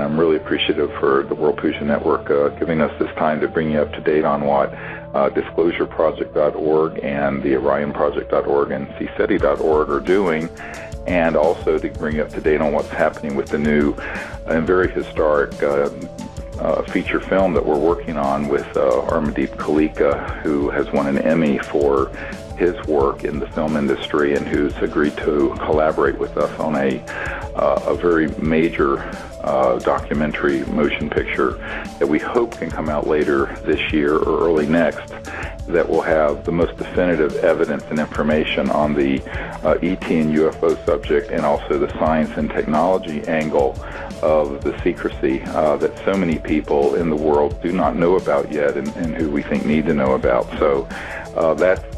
I'm really appreciative for the World Puja Network giving us this time to bring you up to date on what DisclosureProject.org and the OrionProject.org and CSETI.org are doing, and also to bring you up to date on what's happening with the new and very historic feature film that we're working on with Armadeep Kalika, who has won an Emmy for his work in the film industry and who's agreed to collaborate with us on a very major documentary motion picture that we hope can come out later this year or early next, that will have the most definitive evidence and information on the ET and UFO subject, and also the science and technology angle of the secrecy that so many people in the world do not know about yet, and who we think need to know about. So that's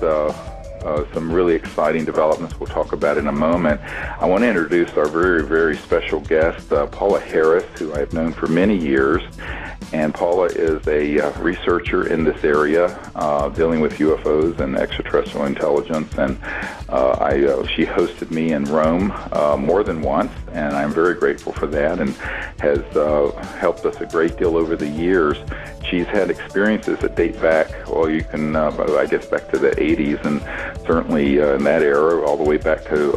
some really exciting developments we'll talk about in a moment. I want to introduce our very, very special guest, Paula Harris, who I have known for many years. And Paula is a researcher in this area, dealing with UFOs and extraterrestrial intelligence. And she hosted me in Rome more than once, and I'm very grateful for that, and has helped us a great deal over the years. She's had experiences that date back, well, you can, I guess, back to the 80s, and certainly in that era, all the way back to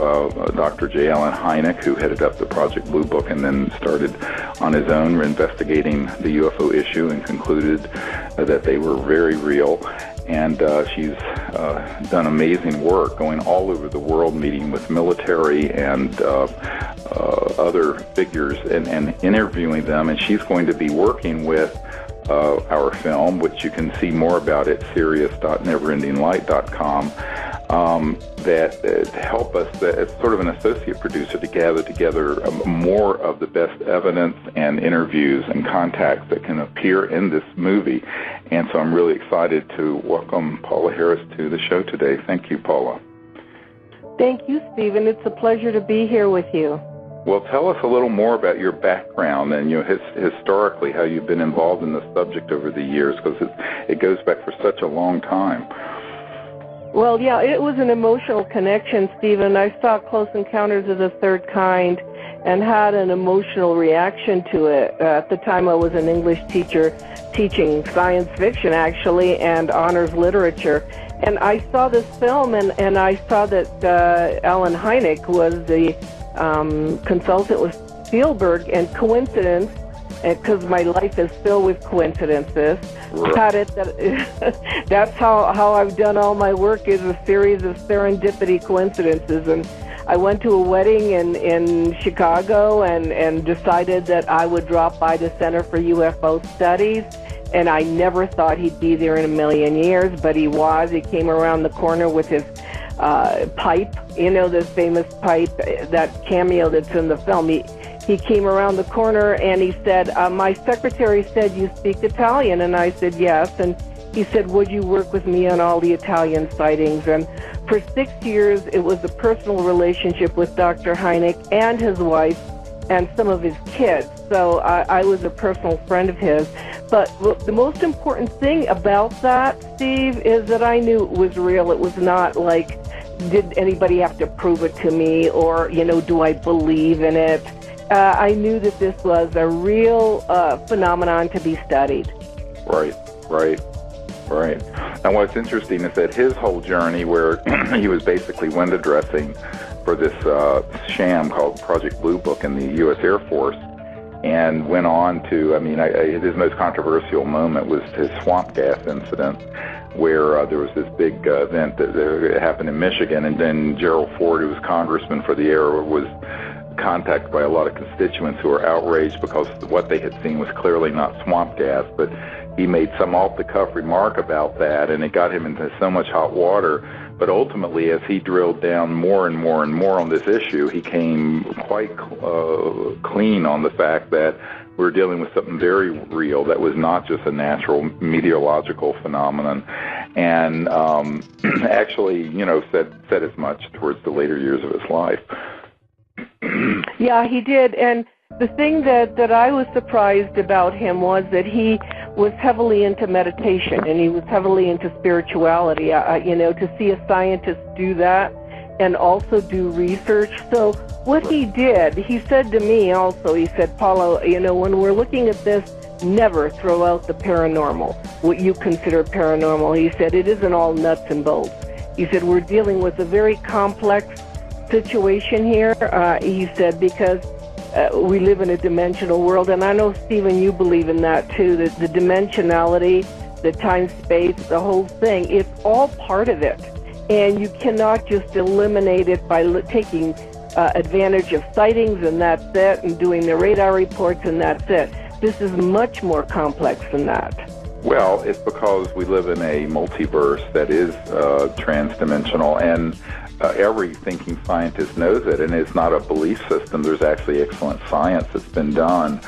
Dr. J. Allen Hynek, who headed up the Project Blue Book and then started on his own investigating the UFO issue and concluded that they were very real. And she's done amazing work going all over the world, meeting with military and other figures and interviewing them. And she's going to be working with our film, which you can see more about at Sirius.neverendinglight.com, that to help us, as sort of an associate producer, to gather together more of the best evidence and interviews and contacts that can appear in this movie. And so I'm really excited to welcome Paula Harris to the show today. Thank you, Paula. Thank you, Stephen. It's a pleasure to be here with you. Well, tell us a little more about your background and historically how you've been involved in the subject over the years, because it goes back for such a long time. Well, yeah, it was an emotional connection, Stephen. I saw Close Encounters of the Third Kind and had an emotional reaction to it. At the time, I was an English teacher teaching science fiction, actually, and honors literature. And I saw this film, and I saw that Allen Hynek was the consultant with Spielberg, and coincidence, because my life is filled with coincidences, that's how I've done all my work, is a series of serendipity coincidences. And I went to a wedding in Chicago and decided that I would drop by the Center for UFO Studies, and I never thought he'd be there in a million years, but he was. He came around the corner with his pipe, this famous pipe, that cameo that's in the film. He came around the corner and he said, my secretary said you speak Italian. And I said, yes. And he said, would you work with me on all the Italian sightings? And for 6 years, it was a personal relationship with Dr. Hynek and his wife and some of his kids. So I was a personal friend of his. But the most important thing about that, Steve, is that I knew it was real. It was not like, did anybody have to prove it to me, or, do I believe in it? I knew that this was a real phenomenon to be studied. Right. And what's interesting is that his whole journey, where he was basically window dressing for this sham called Project Blue Book in the U.S. Air Force, and went on to, his most controversial moment was his swamp gas incident, where there was this big event that happened in Michigan, and then Gerald Ford, who was congressman for the era, was contacted by a lot of constituents who were outraged because what they had seen was clearly not swamp gas, but he made some off-the-cuff remark about that, and it got him into so much hot water. But ultimately, as he drilled down more and more and more on this issue, he came quite clean on the fact that we're dealing with something very real that was not just a natural meteorological phenomenon, and actually, said as much towards the later years of his life. Yeah, he did. And the thing that I was surprised about him was that he was heavily into meditation, and he was heavily into spirituality. To see a scientist do that and also do research. So what he did, he said to me also, he said, Paula, when we're looking at this, never throw out the paranormal, what you consider paranormal. He said, it isn't all nuts and bolts. He said, we're dealing with a very complex situation here, he said, because we live in a dimensional world, and I know, Stephen, you believe in that too, that the dimensionality, the time-space, the whole thing, it's all part of it. And you cannot just eliminate it by taking advantage of sightings and that's it, and doing the radar reports and that's it. This is much more complex than that. Well, it's because we live in a multiverse that is transdimensional, and every thinking scientist knows it, and it's not a belief system. There's actually excellent science that's been done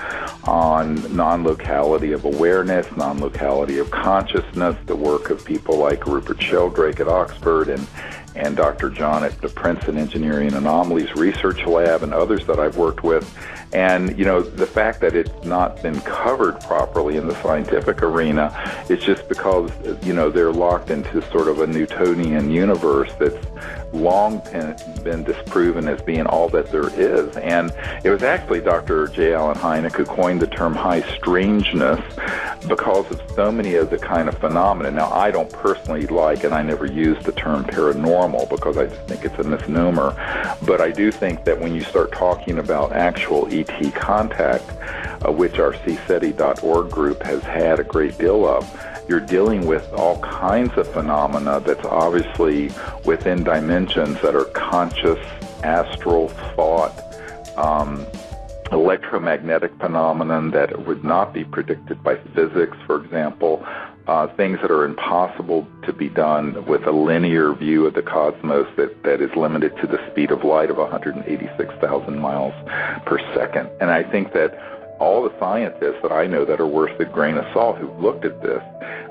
on non-locality of awareness, non-locality of consciousness, the work of people like Rupert Sheldrake at Oxford and Dr. John at the Princeton Engineering Anomalies Research Lab and others that I've worked with. And, the fact that it's not been covered properly in the scientific arena is just because, they're locked into sort of a Newtonian universe that's long been disproven as being all that there is. And it was actually Dr. J. Allen Hynek who coined the term high strangeness because of so many of the kind of phenomena. Now, I don't personally like, and I never use the term paranormal because I just think it's a misnomer, but I do think that when you start talking about actual ET contact, which our CSETI.org group has had a great deal of, you're dealing with all kinds of phenomena that's obviously within dimensions that are conscious, astral thought, electromagnetic phenomenon that would not be predicted by physics, for example, things that are impossible to be done with a linear view of the cosmos that is limited to the speed of light of 186,000 miles per second. And I think that all the scientists that I know that are worth a grain of salt who've looked at this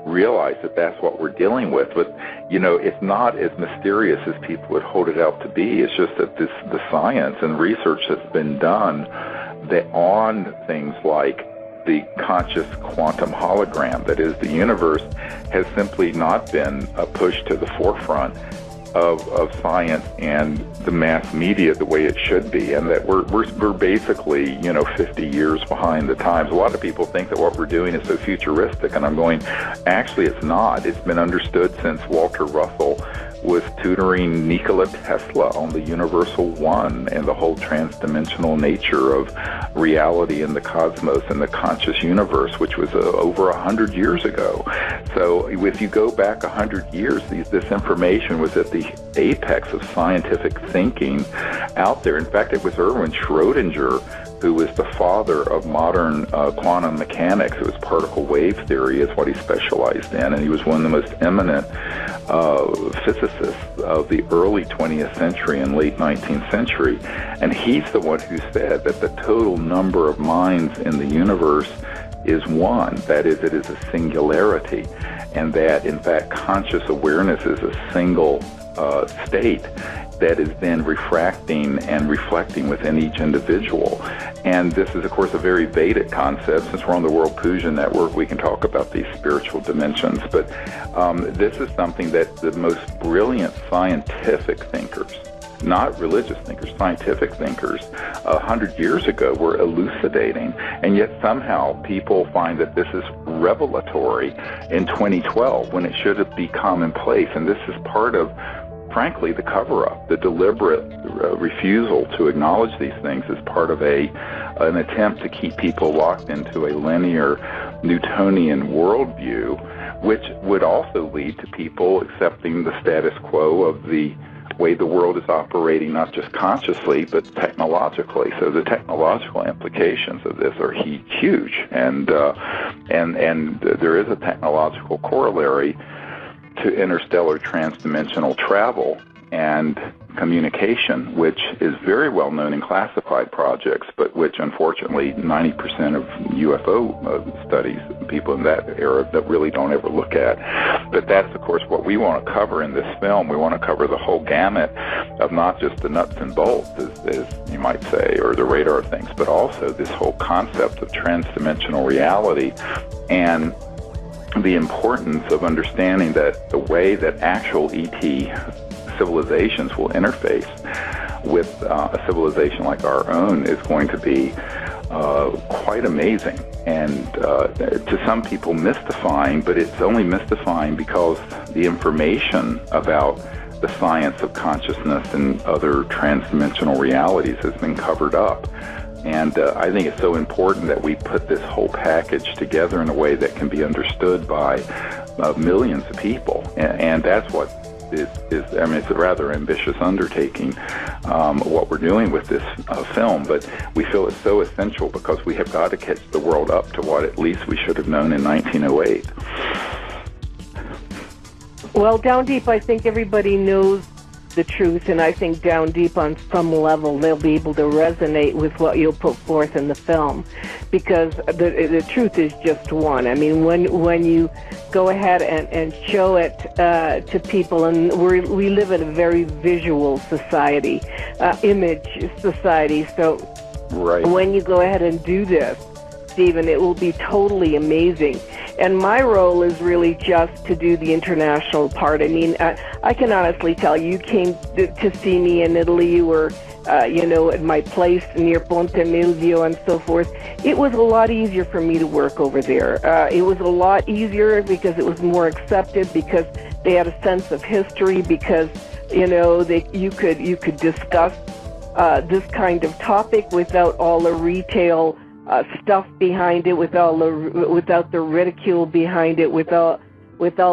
realize that that's what we're dealing with. But, it's not as mysterious as people would hold it out to be. It's just that the science and research that's been done on things like the conscious quantum hologram, that is, the universe, has simply not been pushed to the forefront of science and the mass media the way it should be, and that we're basically 50 years behind the times. A lot of people think that what we're doing is so futuristic, and I'm going, actually it's not. It's been understood since Walter Russell was tutoring Nikola Tesla on the Universal One and the whole transdimensional nature of reality in the cosmos and the conscious universe, which was over 100 years ago. So if you go back 100 years, this information was at the apex of scientific thinking out there. In fact, it was Erwin Schrödinger who was the father of modern quantum mechanics. It was particle wave theory is what he specialized in, and he was one of the most eminent physicists of the early 20th century and late 19th century. And he's the one who said that the total number of minds in the universe is one. That is, it is a singularity, and that, in fact, conscious awareness is a single state that is then refracting and reflecting within each individual. And this is, of course, a very Vedic concept. Since we're on the World Puja Network, we can talk about these spiritual dimensions. But this is something that the most brilliant scientific thinkers, not religious thinkers, scientific thinkers, 100 years ago were elucidating. And yet somehow people find that this is revelatory in 2012 when it should have be commonplace. And this is part of, frankly, the cover-up. The deliberate refusal to acknowledge these things is part of an attempt to keep people locked into a linear Newtonian worldview, which would also lead to people accepting the status quo of the way the world is operating, not just consciously, but technologically. So the technological implications of this are huge, and there is a technological corollary to interstellar transdimensional travel and communication, which is very well known in classified projects, but which unfortunately 90% of UFO studies, people in that era, that really don't ever look at. But that's, of course, what we want to cover in this film. We want to cover the whole gamut of not just the nuts and bolts, as you might say, or the radar things, but also this whole concept of transdimensional reality and the importance of understanding that the way that actual ET civilizations will interface with a civilization like our own is going to be quite amazing, and to some people mystifying, but it's only mystifying because the information about the science of consciousness and other transdimensional realities has been covered up. And I think it's so important that we put this whole package together in a way that can be understood by millions of people. And that's what is I mean, it's a rather ambitious undertaking, what we're doing with this film, but we feel it's so essential because we have got to catch the world up to what at least we should have known in 1908. Well, down deep, I think everybody knows the truth, and I think down deep on some level they'll be able to resonate with what you'll put forth in the film, because the truth is just one. I mean, when you go ahead and show it to people, and we live in a very visual society, image society, so right. When you go ahead and do this, Stephen, it will be totally amazing. And my role is really just to do the international part. I mean, I can honestly tell you came to see me in Italy. You were, at my place near Ponte Milvio and so forth. It was a lot easier for me to work over there. It was a lot easier because it was more accepted, because they had a sense of history, because, you could discuss this kind of topic without all the retail stuff behind it, without the ridicule behind it, with all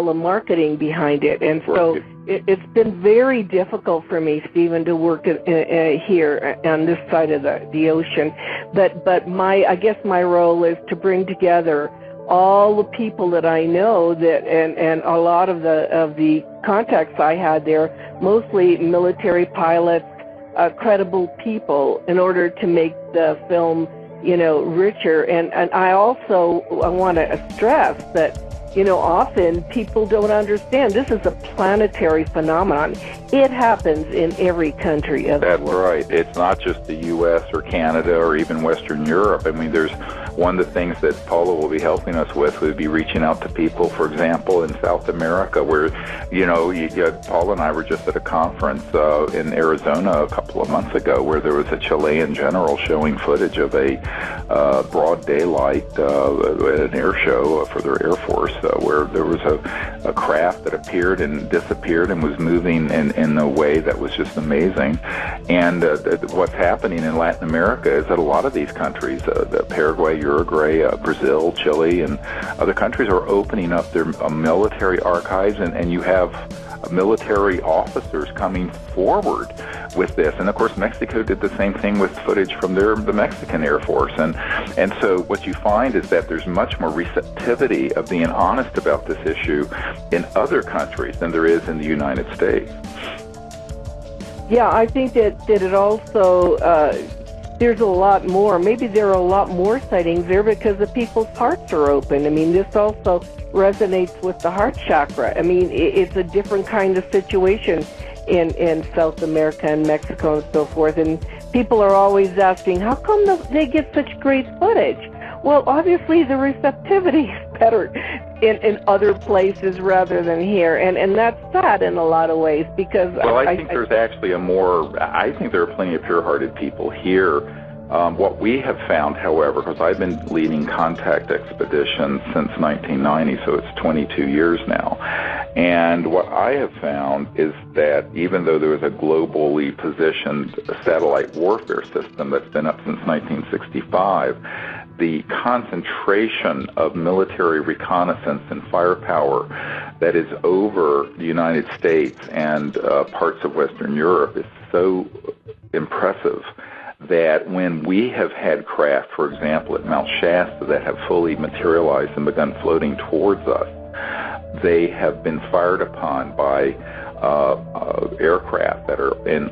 the marketing behind it. And so it's been very difficult for me, Stephen, to work here on this side of the ocean. But I guess my role is to bring together all the people that I know, and a lot of the contacts I had there, mostly military pilots, credible people, in order to make the film richer. And I want to stress that, often people don't understand this is a planetary phenomenon. It happens in every country of the world. That's right. It's not just the U.S. or Canada or even Western Europe. I mean, there's one of the things that Paula will be helping us with would be reaching out to people, for example, in South America, where, Paula and I were just at a conference in Arizona a couple of months ago where there was a Chilean general showing footage of a broad daylight at an air show for their Air Force, where there was a craft that appeared and disappeared and was moving in a way that was just amazing. And what's happening in Latin America is that a lot of these countries, Paraguay, Uruguay, Brazil, Chile, and other countries are opening up their military archives, and you have military officers coming forward with this. And of course, Mexico did the same thing with footage from the Mexican Air Force. And so what you find is that there's much more receptivity of being honest about this issue in other countries than there is in the United States. Yeah, I think that it also, there's a lot more. Maybe there are a lot more sightings there because the people's hearts are open. I mean, this also resonates with the heart chakra. I mean, it's a different kind of situation in South America and Mexico and so forth. And people are always asking, how come they get such great footage? Well, obviously the receptivity is better in other places rather than here. And that's sad in a lot of ways because... Well, I think there's actually I think there are plenty of pure-hearted people here. What we have found, however, because I've been leading contact expeditions since 1990, so it's 22 years now, and what I have found is that even though there is a globally positioned satellite warfare system that's been up since 1965, the concentration of military reconnaissance and firepower that is over the United States and parts of Western Europe is so impressive that when we have had craft, for example, at Mount Shasta that have fully materialized and begun floating towards us, they have been fired upon by aircraft that are in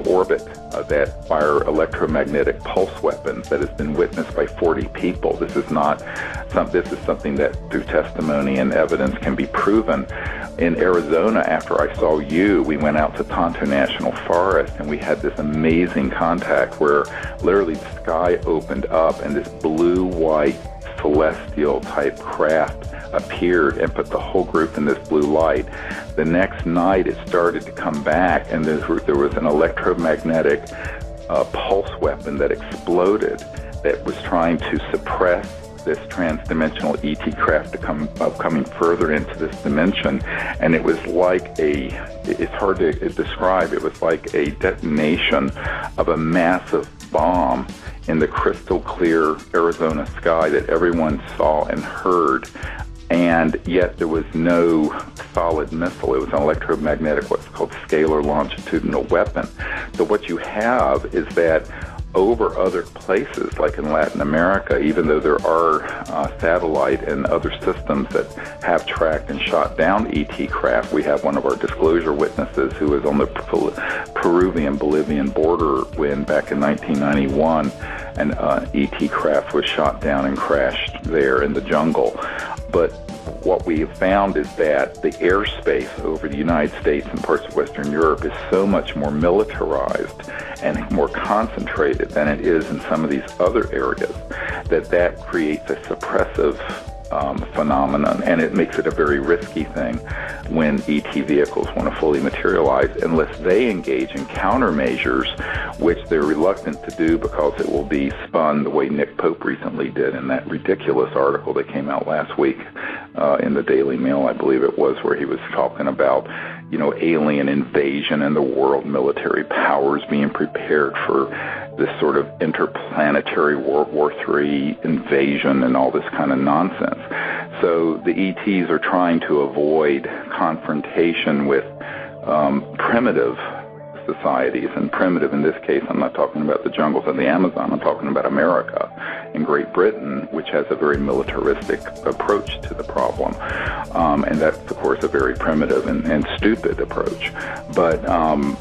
orbit that fire electromagnetic pulse weapons that has been witnessed by 40 people. This is something that through testimony and evidence can be proven. In Arizona, after I saw you, we went out to Tonto National Forest and we had this amazing contact where literally the sky opened up and this blue-white celestial type craft appeared and put the whole group in this blue light. The next night it started to come back, and there was an electromagnetic pulse weapon that exploded that was trying to suppress this transdimensional ET craft coming further into this dimension. And it was like it's hard to describe, it was like a detonation of a massive bomb in the crystal clear Arizona sky that everyone saw and heard. And yet there was no solid missile. It was an electromagnetic, what's called scalar longitudinal weapon. So what you have is that over other places, like in Latin America, even though there are satellite and other systems that have tracked and shot down ET craft, we have one of our disclosure witnesses who was on the Peruvian-Bolivian border when back in 1991 an ET craft was shot down and crashed there in the jungle. But what we have found is that the airspace over the United States and parts of Western Europe is so much more militarized and more concentrated than it is in some of these other areas that creates a suppressive phenomenon, and it makes it a very risky thing when ET vehicles want to fully materialize unless they engage in countermeasures, which they're reluctant to do because it will be spun the way Nick Pope recently did in that ridiculous article that came out last week in the Daily Mail, I believe it was, where he was talking about, alien invasion and the world military powers being prepared for this sort of interplanetary World War III invasion and all this kind of nonsense. So the ETs are trying to avoid confrontation with primitive societies, and primitive in this case, I'm not talking about the jungles of the Amazon, I'm talking about America and Great Britain, which has a very militaristic approach to the problem. And that's, of course, a very primitive and stupid approach. But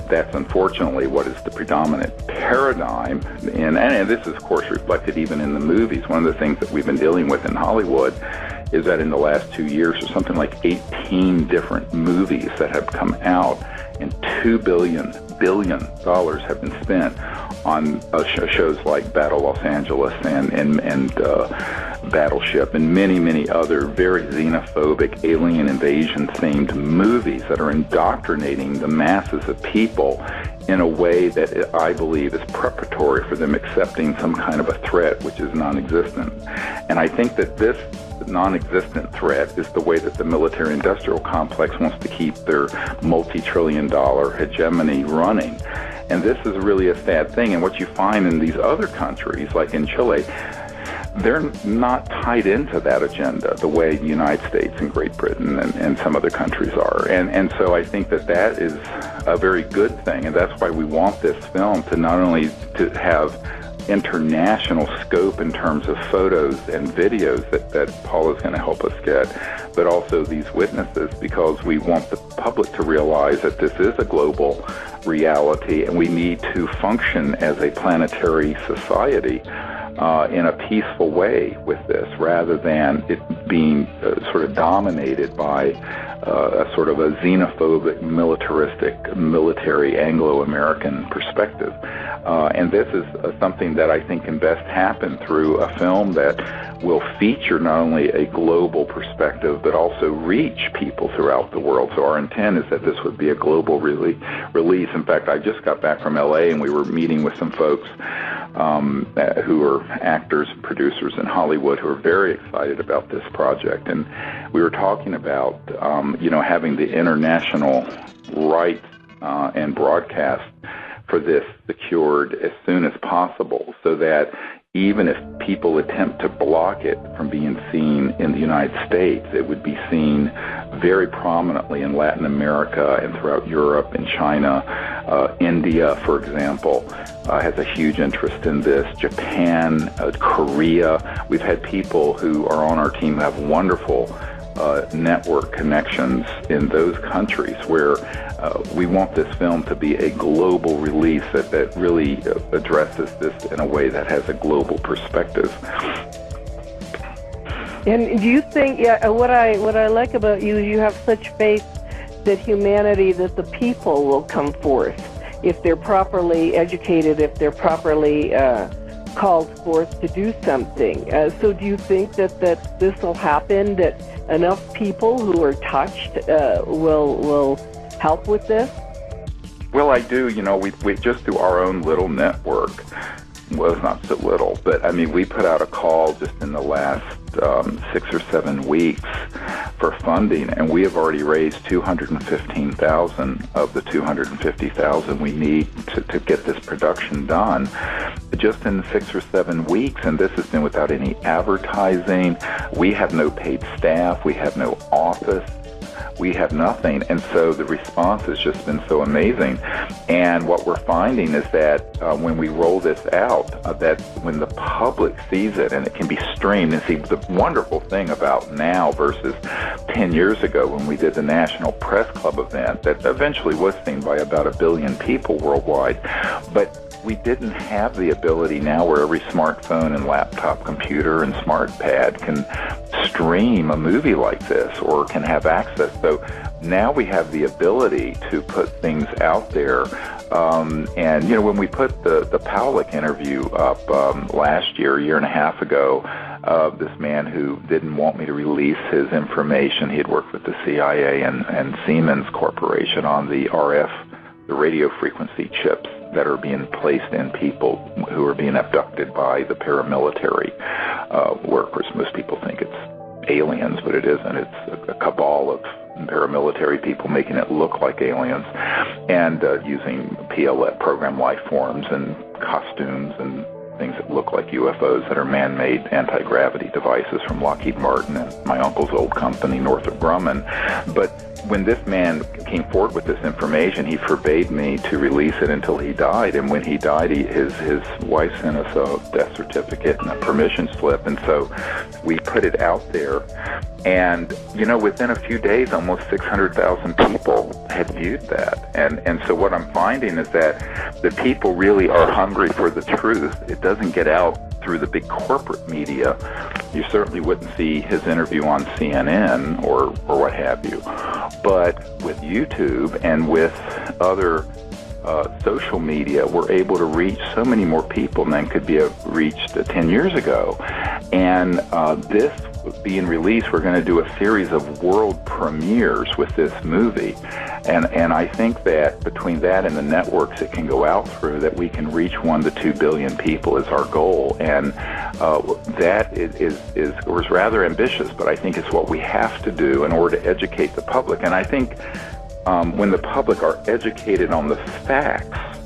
that's unfortunately what is the predominant paradigm. And this is, of course, reflected even in the movies. One of the things that we've been dealing with in Hollywood is that in the last 2 years, there's something like 18 different movies that have come out, and $2 billion have been spent on shows like Battle Los Angeles and Battleship and many other very xenophobic, alien invasion-themed movies that are indoctrinating the masses of people in a way that I believe is preparatory for them accepting some kind of a threat which is non-existent. And I think that this non-existent threat is the way that the military-industrial complex wants to keep their multi-trillion-dollar hegemony running. And this is really a sad thing. And what you find in these other countries, like in Chile, they're not tied into that agenda the way the United States and Great Britain and some other countries are. And so I think that is a very good thing. And that's why we want this film to not only to have international scope in terms of photos and videos that Paul is going to help us get, but also these witnesses, because we want the public to realize that this is a global reality and we need to function as a planetary society in a peaceful way with this, rather than it being sort of dominated by a sort of a xenophobic, militaristic, military Anglo-American perspective. And this is something that I think can best happen through a film that will feature not only a global perspective, but also reach people throughout the world. So our intent is that this would be a global release. In fact, I just got back from LA and we were meeting with some folks who are actors and producers in Hollywood who are very excited about this project. And we were talking about, having the international rights and broadcast for this secured as soon as possible, so that even if people attempt to block it from being seen in the United States, it would be seen very prominently in Latin America and throughout Europe and China. India, for example, has a huge interest in this. Japan, Korea. We've had people who are on our team who have wonderful network connections in those countries where we want this film to be a global release that really addresses this in a way that has a global perspective. And do you think, what I like about you is you have such faith that humanity, that the people will come forth if they're properly educated, if they're properly called forth to do something. So do you think that this will happen, that enough people who are touched will help with this? Well, I do. We just do our own little network. Well, it's not so little, but I mean, we put out a call just in the last 6 or 7 weeks for funding, and we have already raised $215,000 of the $250,000 we need to get this production done, just in 6 or 7 weeks. And this has been without any advertising. We have no paid staff. We have no office. We have nothing, and so the response has just been so amazing. And what we're finding is that when we roll this out, that when the public sees it and it can be streamed, and see, the wonderful thing about now versus 10 years ago when we did the National Press Club event that eventually was seen by about 1 billion people worldwide, but we didn't have the ability now where every smartphone and laptop computer and smart pad can stream a movie like this or can have access. So now we have the ability to put things out there. And, when we put the Pawlik interview up last year, a year and a half ago, this man who didn't want me to release his information, he had worked with the CIA and Siemens Corporation on the RF, the radio frequency chips that are being placed in people who are being abducted by the paramilitary, where, of course, most people think it's aliens, but it isn't. It's a cabal of paramilitary people making it look like aliens, and using PLF, program life forms, and costumes and things that look like UFOs that are man-made anti-gravity devices from Lockheed Martin and my uncle's old company, Northrop Grumman. But when this man came forward with this information, he forbade me to release it until he died. And when he died, his wife sent us a death certificate and a permission slip. And so we put it out there. And, within a few days, almost 600,000 people had viewed that. And so what I'm finding is that the people really are hungry for the truth. It doesn't get out through the big corporate media. You certainly wouldn't see his interview on CNN or what have you. But with YouTube and with other social media, we're able to reach so many more people than could be reached 10 years ago. And this being released, we're going to do a series of world premieres with this movie. And I think that between that and the networks it can go out through, that we can reach 1 to 2 billion people is our goal. And that was rather ambitious, but I think it's what we have to do in order to educate the public. And I think when the public are educated on the facts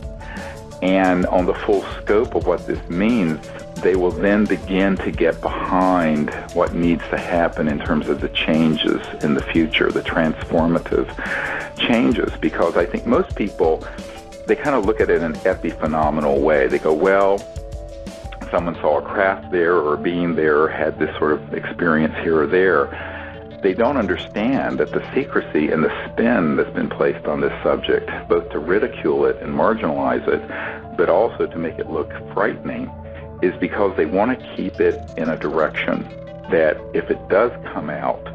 and on the full scope of what this means, they will then begin to get behind what needs to happen in terms of the changes in the future, the transformative changes. Because I think most people, they kind of look at it in an epiphenomenal way. They go, well, someone saw a craft there or a being there or had this sort of experience here or there. They don't understand that the secrecy and the spin that's been placed on this subject, both to ridicule it and marginalize it, but also to make it look frightening, is because they want to keep it in a direction that if it does come out,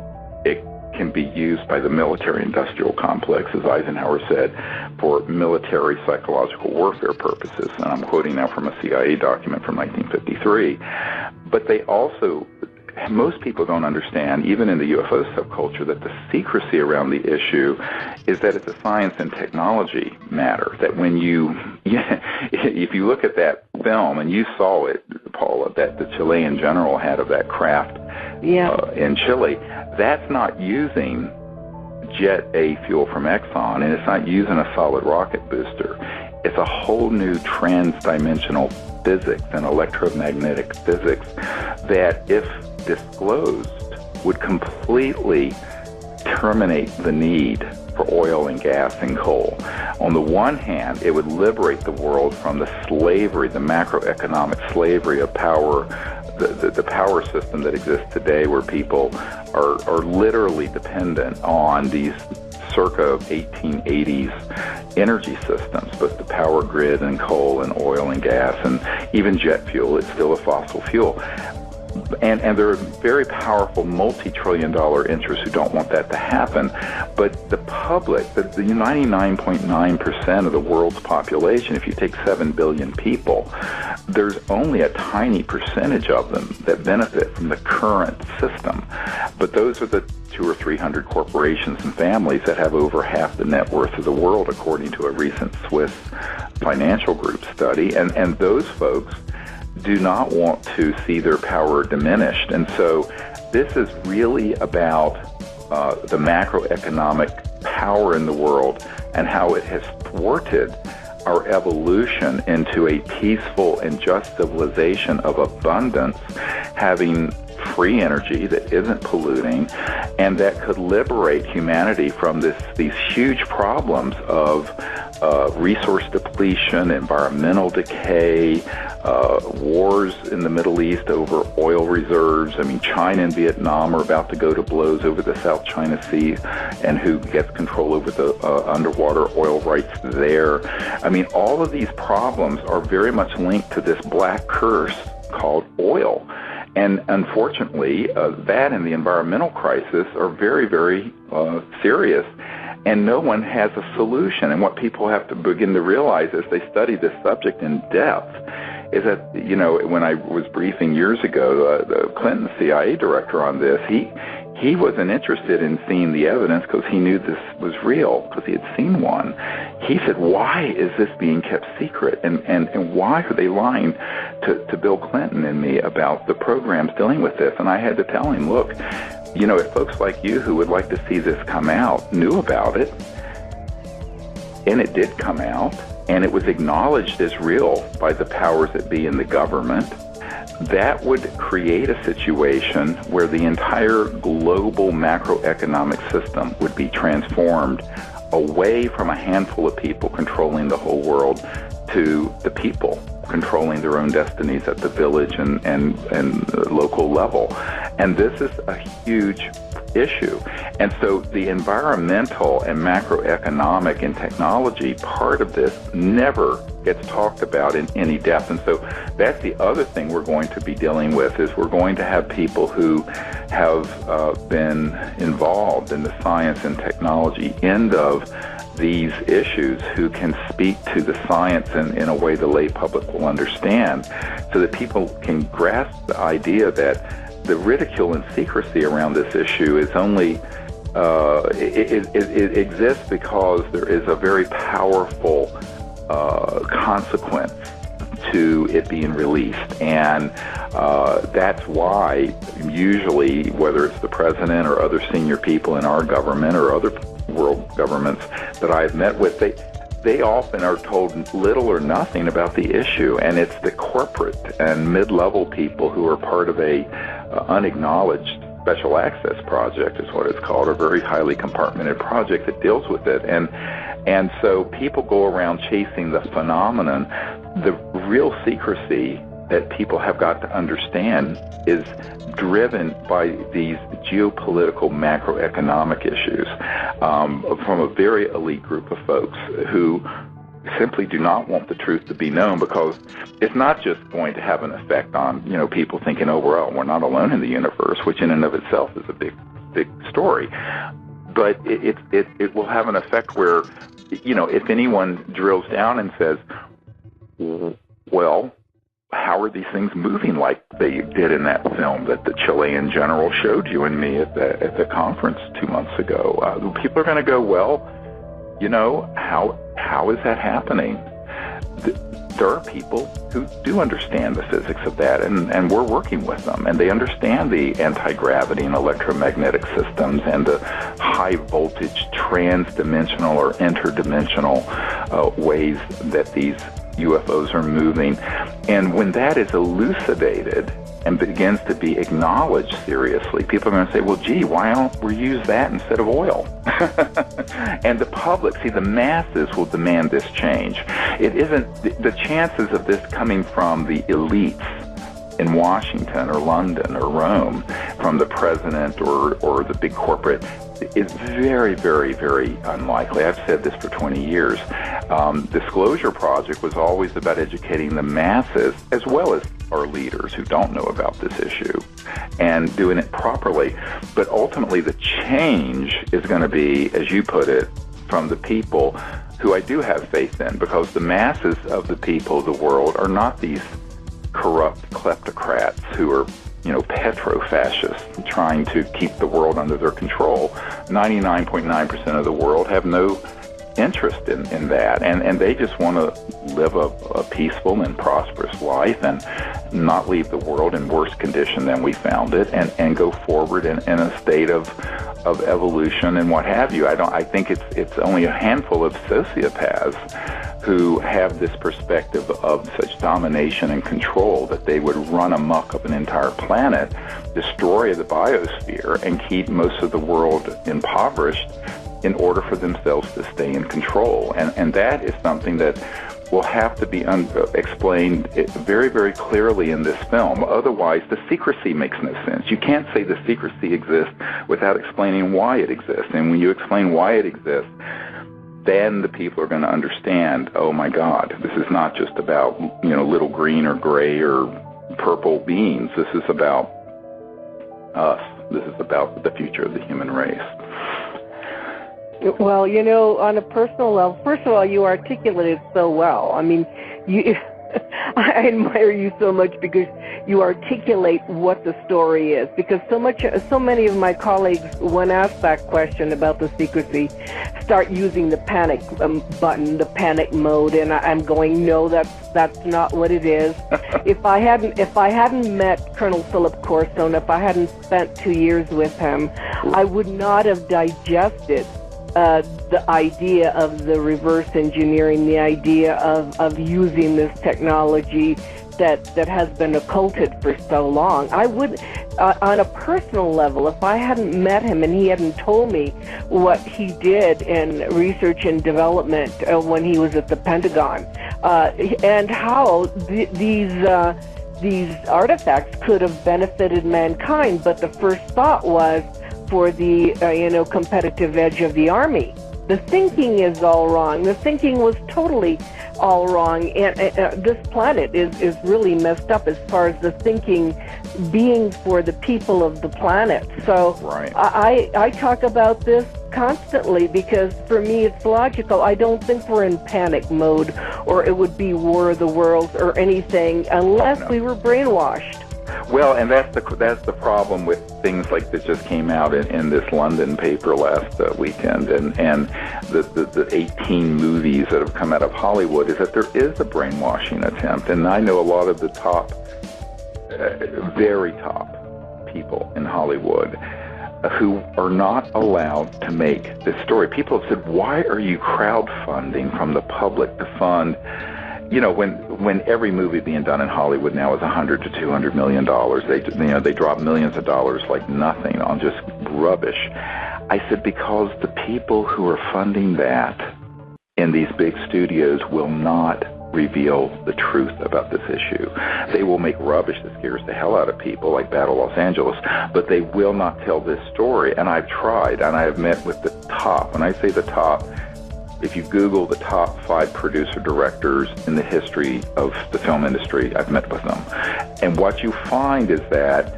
it can be used by the military-industrial complex, as Eisenhower said, for military psychological warfare purposes. And I'm quoting now from a CIA document from 1953. But they also, most people don't understand, even in the UFO subculture, that the secrecy around the issue is that it's a science and technology matter. That when if you look at that film, and you saw it, Paula, that the Chilean general had of that craft in Chile, that's not using Jet A fuel from Exxon, and it's not using a solid rocket booster. It's a whole new trans-dimensional physics and electromagnetic physics that, if disclosed, would completely terminate the need for oil and gas and coal. On the one hand, it would liberate the world from the slavery, the macroeconomic slavery of power, the power system that exists today, where people are literally dependent on these circa 1880s energy systems, both the power grid and coal and oil and gas and even jet fuel. It's still a fossil fuel. And there are very powerful multi-trillion-dollar interests who don't want that to happen. But the public, the 99.9% of the world's population, if you take 7 billion people, there's only a tiny percentage of them that benefit from the current system. But those are the 200 or 300 corporations and families that have over half the net worth of the world, according to a recent Swiss financial group study. And those folks do not want to see their power diminished. And so this is really about the macroeconomic power in the world and how it has thwarted our evolution into a peaceful and just civilization of abundance, having free energy that isn't polluting and that could liberate humanity from these huge problems of resource depletion, environmental decay, wars in the Middle East over oil reserves. I mean, China and Vietnam are about to go to blows over the South China Sea and who gets control over the underwater oil rights there. I mean, all of these problems are very much linked to this black curse called oil. And unfortunately, that and the environmental crisis are very, very serious. And no one has a solution. And what people have to begin to realize as they study this subject in depth is that, you know, when I was briefing years ago, the Clinton CIA director on this, he wasn't interested in seeing the evidence because he knew this was real, because he had seen one. He said, why is this being kept secret? And why are they lying to Bill Clinton and me about the programs dealing with this? And I had to tell him, look, you know, if folks like you who would like to see this come out knew about it, and it did come out, and it was acknowledged as real by the powers that be in the government, that would create a situation where the entire global macroeconomic system would be transformed away from a handful of people controlling the whole world to the people controlling their own destinies at the village and local level. And this is a huge issue. And so the environmental and macroeconomic and technology part of this never gets talked about in any depth. And so that's the other thing we're going to be dealing with, is we're going to have people who have been involved in the science and technology end of these issues, who can speak to the science in a way the lay public will understand, so that people can grasp the idea that the ridicule and secrecy around this issue is only it exists because there is a very powerful consequence to it being released. And that's why usually, whether it's the president or other senior people in our government or other world governments that I've met with, they often are told little or nothing about the issue. And it's the corporate and mid-level people who are part of a unacknowledged special access project, is what it's called, a very highly compartmented project that deals with it. And so people go around chasing the phenomenon. The real secrecy that people have got to understand is driven by these geopolitical macroeconomic issues from a very elite group of folks who simply do not want the truth to be known, because it's not just going to have an effect on, you know, people thinking, oh, we're not alone in the universe, which in and of itself is a big story. But it will have an effect where, you know, if anyone drills down and says, well, how are these things moving like they did in that film that the Chilean general showed you and me at the conference 2 months ago? People are going to go, well, you know, how is that happening? There are people who do understand the physics of that, and we're working with them, and they understand the anti-gravity and electromagnetic systems and the high-voltage trans-dimensional or interdimensional ways that these UFOs are moving. And when that is elucidated and begins to be acknowledged seriously, people are going to say, well, gee, why don't we use that instead of oil? And the public, see, the masses will demand this change. It isn't, the chances of this coming from the elites in Washington or London or Rome, from the president or the big corporate, is very, very, very unlikely. I've said this for 20 years. Disclosure Project was always about educating the masses as well as are leaders who don't know about this issue and doing it properly. But ultimately, the change is going to be, as you put it, from the people who I do have faith in, because the masses of the people of the world are not these corrupt kleptocrats who are, petro-fascists trying to keep the world under their control. 99.9% of the world have no interest in that, and they just want to live a peaceful and prosperous life and not leave the world in worse condition than we found it, and go forward in a state of evolution and what have you. I think it's only a handful of sociopaths who have this perspective of such domination and control that they would run amok of an entire planet, destroy the biosphere, and keep most of the world impoverished in order for themselves to stay in control. And that is something that will have to be explained very, very clearly in this film. Otherwise, the secrecy makes no sense. You can't say the secrecy exists without explaining why it exists. And when you explain why it exists, then the people are going to understand, oh my God, this is not just about, little green or gray or purple beings. This is about us. This is about the future of the human race. Well, on a personal level, first of all, you articulated so well. I mean, I admire you so much because you articulate what the story is. Because so many of my colleagues, when asked that question about the secrecy, start using the panic button, the panic mode, and I'm going, no, that's not what it is. If I hadn't met Colonel Philip Corso, if I hadn't spent 2 years with him, I would not have digested the idea of the reverse engineering, the idea of using this technology that has been occulted for so long. I would, on a personal level, if I hadn't met him and he hadn't told me what he did in research and development when he was at the Pentagon, and how these artifacts could have benefited mankind, but the first thought was for the competitive edge of the Army. The thinking is all wrong. The thinking was totally all wrong, and this planet is really messed up as far as the thinking being for the people of the planet. So right. I talk about this constantly because for me it's logical. I don't think we're in panic mode or it would be War of the Worlds or anything unless we were brainwashed. Well, and that's the problem with things like that just came out in this London paper last weekend, and the 18 movies that have come out of Hollywood, is that there is a brainwashing attempt. And I know a lot of the top, very top people in Hollywood who are not allowed to make this story. People have said, why are you crowdfunding from the public to fund? When every movie being done in Hollywood now is $100 to $200 million, they drop millions of dollars like nothing on just rubbish. I said, because the people who are funding that in these big studios will not reveal the truth about this issue. They will make rubbish that scares the hell out of people, like Battle Los Angeles, but they will not tell this story. And I've tried, and I have met with the top. When I say the top, if you Google the top 5 producer-directors in the history of the film industry, I've met with them. And what you find is that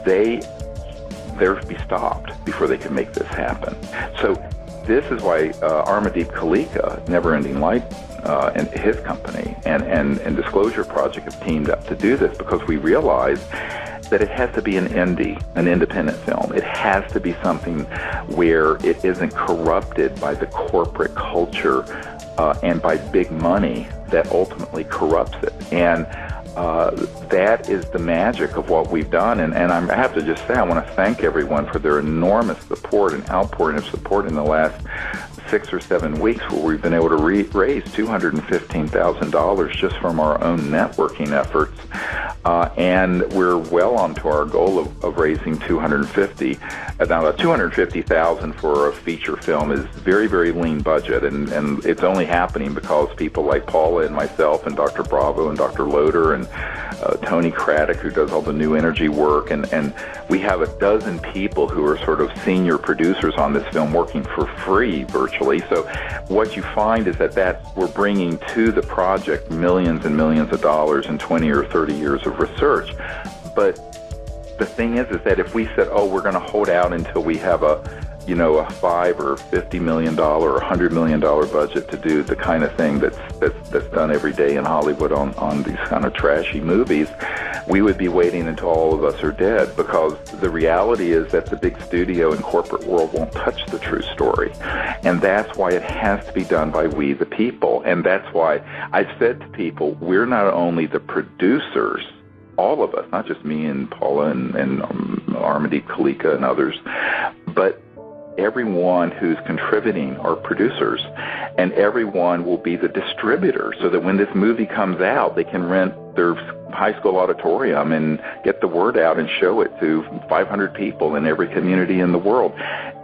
they're to be stopped before they can make this happen. So this is why Amardeep Kalika, Never Ending Light, and his company, and Disclosure Project have teamed up to do this, because we realize that it has to be an independent film. It has to be something where it isn't corrupted by the corporate culture and by big money that ultimately corrupts it. And that is the magic of what we've done. And I have to just say, I want to thank everyone for their enormous support and outpouring of support in the last 6 or 7 weeks, where we've been able to raise $215,000 just from our own networking efforts. And we're well onto our goal of raising $250,000. Now, $250,000 for a feature film is very, very lean budget, and it's only happening because people like Paula and myself and Dr. Bravo and Dr. Loader and Tony Craddock, who does all the new energy work, and we have a dozen people who are sort of senior producers on this film working for free virtually virtually. So what you find is that we're bringing to the project millions and millions of dollars and 20 or 30 years of research. But the thing is that if we said, oh, we're going to hold out until we have a $5 or $50 million or $100 million budget to do the kind of thing that's done every day in Hollywood on these kind of trashy movies, we would be waiting until all of us are dead, because the reality is that the big studio and corporate world won't touch the true story. And that's why it has to be done by we the people. And that's why I've said to people, we're not only the producers, all of us, not just me and Paula and Armadi Kalika and others, but everyone who's contributing are producers, and everyone will be the distributor, so that when this movie comes out, they can rent their high school auditorium and get the word out and show it to 500 people in every community in the world.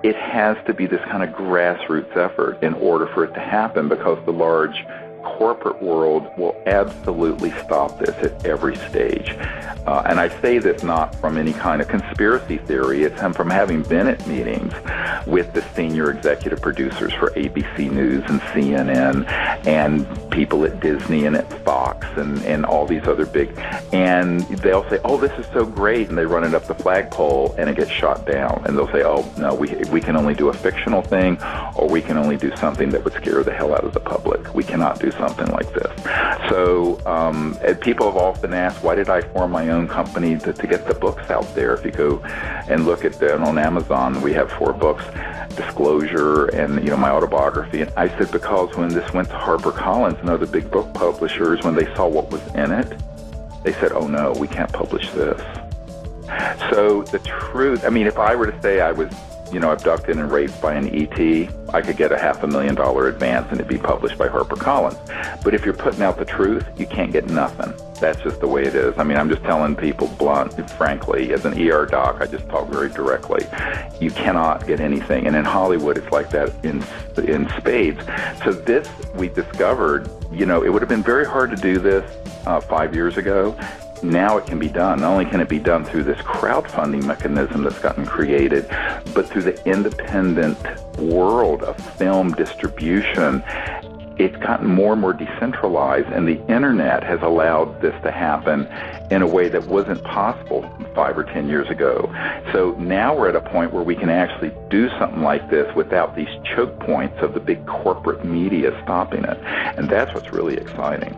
It has to be this kind of grassroots effort in order for it to happen, because the large corporate world will absolutely stop this at every stage. And I say this not from any kind of conspiracy theory. It's from having been at meetings with the senior executive producers for ABC News and CNN and people at Disney and at Fox and all these other big, and they'll say, oh, this is so great, and they run it up the flagpole and it gets shot down. And they'll say, oh, no, we can only do a fictional thing, or we can only do something that would scare the hell out of the public. We cannot do something like this. So people have often asked, why did I form my own company to get the books out there? If you go and look at them on Amazon, we have 4 books, Disclosure and my autobiography. And I said, because when this went to HarperCollins and other big book publishers, when they saw what was in it, they said, oh no, we can't publish this. So the truth, if I were to say I was abducted and raped by an ET, I could get a $500,000 advance and it'd be published by HarperCollins. But if you're putting out the truth, you can't get nothing. That's just the way it is. I'm just telling people frankly, as an ER doc, I just talk very directly. You cannot get anything. And in Hollywood, it's like that in spades. So this, we discovered, it would have been very hard to do this 5 years ago. Now it can be done. Not only can it be done through this crowdfunding mechanism that's gotten created, but through the independent world of film distribution. It's gotten more and more decentralized, and the internet has allowed this to happen in a way that wasn't possible 5 or 10 years ago. So now we're at a point where we can actually do something like this without these choke points of the big corporate media stopping it. And that's what's really exciting.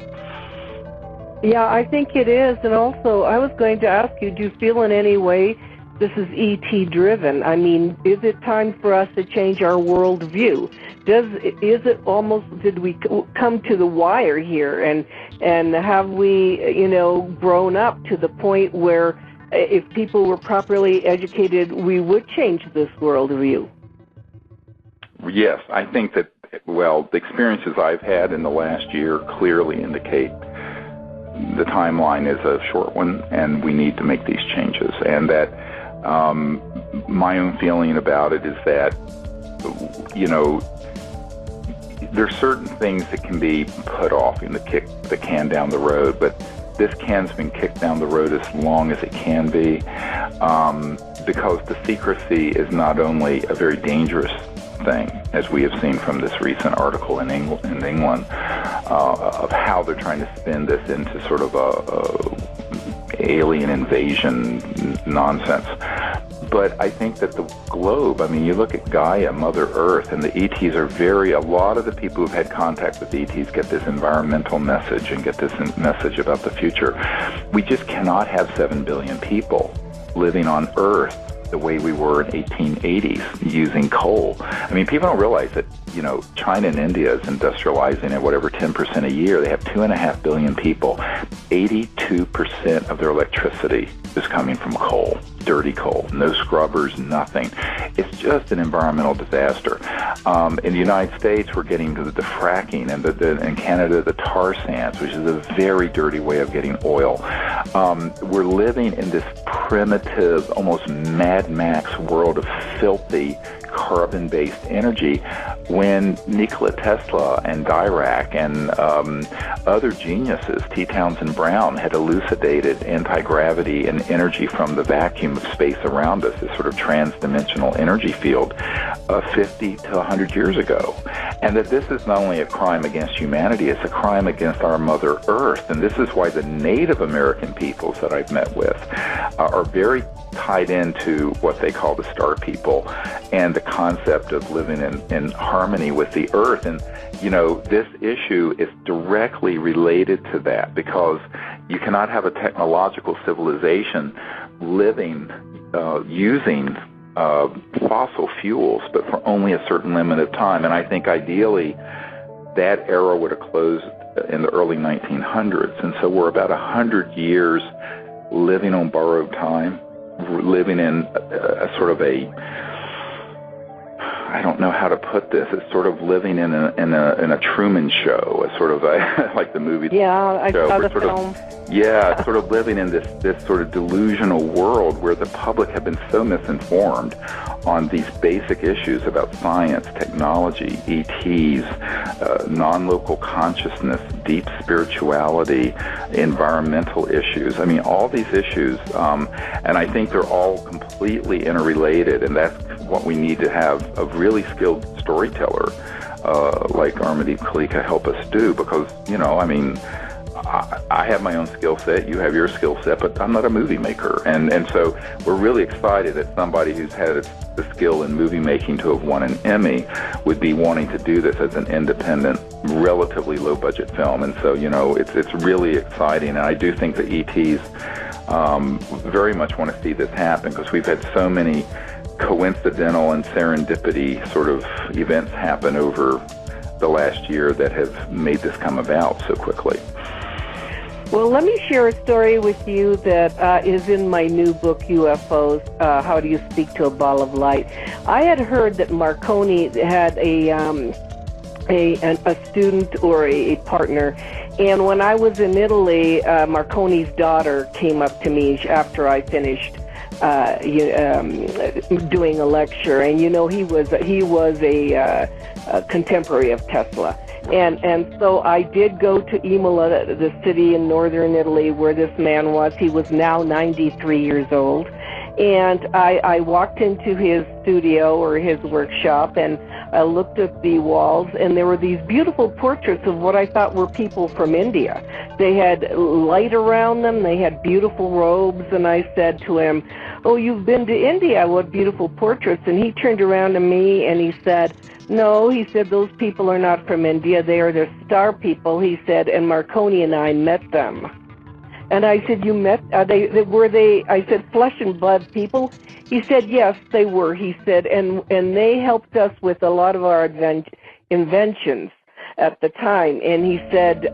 Yeah, I think it is. And also, I was going to ask you, do you feel in any way this is ET driven? Is it time for us to change our worldview? Is it almost, did we come to the wire here, and have we, grown up to the point where if people were properly educated, we would change this worldview? Yes, I think that, the experiences I've had in the last year clearly indicate the timeline is a short one, and we need to make these changes. And that my own feeling about it is that, there's certain things that can be put off and kick the can down the road, but this can's been kicked down the road as long as it can be, because the secrecy is not only a very dangerous thing, as we have seen from this recent article in England, of how they're trying to spin this into sort of a alien invasion nonsense. But I think that the globe, you look at Gaia, Mother Earth, and the ETs are a lot of the people who've had contact with ETs get this environmental message and get this message about the future. We just cannot have 7 billion people living on Earth the way we were in 1880s using coal. People don't realize that, China and India is industrializing at 10% a year. They have 2.5 billion people. 82% of their electricity is coming from coal, dirty coal, no scrubbers, nothing. It's just an environmental disaster. In the United States, we're getting to the fracking, and in Canada, the tar sands, which is a very dirty way of getting oil. We're living in this primitive, almost Mad Max world of filthy carbon-based energy, when Nikola Tesla and Dirac and other geniuses, T. Townsend Brown, had elucidated anti-gravity and energy from the vacuum of space around us, this sort of trans-dimensional energy field, 50 to 100 years ago. And that this is not only a crime against humanity, it's a crime against our Mother Earth. And this is why the Native American peoples that I've met with are very tied into what they call the Star People and the concept of living in harmony with the Earth. And, you know, this issue is directly related to that, because you cannot have a technological civilization living using fossil fuels, but for only a certain limit of time. And I think ideally that era would have closed in the early 1900s. And so we're about 100 years living on borrowed time, living in a sort of a, I don't know how to put this. It's sort of living in a Truman Show, a sort of a, like the movie. Yeah, I saw the film. Yeah, sort of living in this sort of delusional world where the public have been so misinformed on these basic issues about science, technology, ETs, non-local consciousness, deep spirituality, environmental issues. I mean, all these issues, and I think they're all completely interrelated, and that's what we need to have a really skilled storyteller like Armady Kalika help us do, because, you know, I mean, I have my own skill set, you have your skill set, but I'm not a movie maker. And so we're really excited that somebody who's had the skill in movie making to have won an Emmy would be wanting to do this as an independent, relatively low budget film. And so, you know, it's really exciting. And I do think the ETs very much want to see this happen, because we've had so many coincidental and serendipity sort of events happen over the last year that have made this come about so quickly. Well, let me share a story with you that is in my new book, UFOs, How Do You Speak to a Ball of Light? I had heard that Marconi had a student or a partner, and when I was in Italy, Marconi's daughter came up to me after I finished doing a lecture, and, you know, he was a contemporary of Tesla. And so I did go to Imola, the city in northern Italy where this man was. He was now 93 years old. And I walked into his studio or his workshop, and I looked at the walls, and there were these beautiful portraits of what I thought were people from India. They had light around them. They had beautiful robes. And I said to him, "Oh, you've been to India. What beautiful portraits." And he turned around to me and he said, "No," he said, "those people are not from India. They are the Star People," he said, "and Marconi and I met them." And I said, "You met, were they, I said, flesh and blood people?" He said, "Yes, they were," he said, and they helped us with a lot of our inventions at the time. And he said,